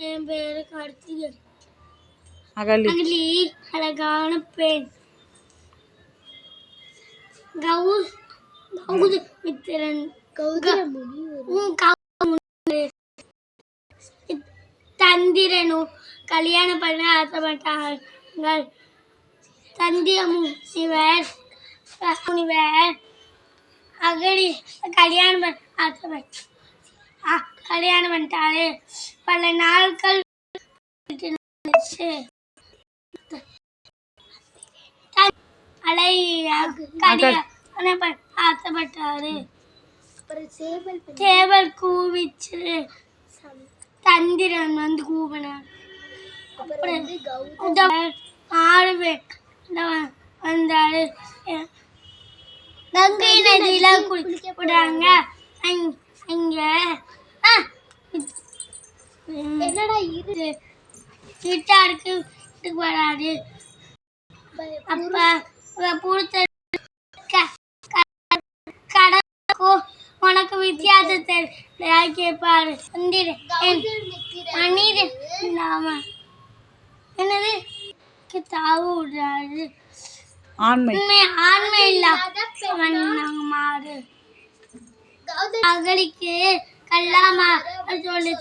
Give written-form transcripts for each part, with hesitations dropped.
என் பேரு கார்த்திகை. அகலி அழகான பெண். கௌதமித்திரன் தந்திரனும் கல்யாணம் பண்ண ஆசைப்பட்டார்கள். முனிவர் அகலி கல்யாணம் பண்ண கல்யாணம் பண்ணிட்டாரு. பல நாட்கள் ஆசைப்பட்டாரு. சேவல் கூவிச்சு. தந்திரன் வந்து கூவினார். வந்தாரு. கங்கை நதியில குளிக்க போறாங்க. அங்க என்னடா இருட்டாருக்கு வீட்டுக்கு வராது. அப்ப உனக்கு வித்தியாசத்தை கேட்பாரு. என்னது தாவு விடுறாரு. ஆண்மை இல்லாம அகலிக்கு கல்லாமா சொல்லி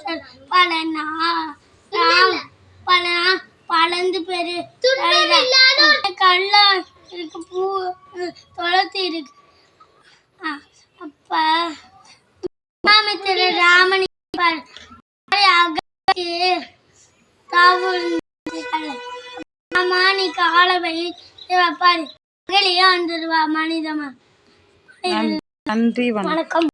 பழந்து பெரு கல்லா இருக்கு. பூ தொலைத்து இருக்கு. அப்ப ராமணி நீ காலவை வைப்பாரு. அகலியே வந்துடுவா மனிதமா. நன்றி, வணக்கம்.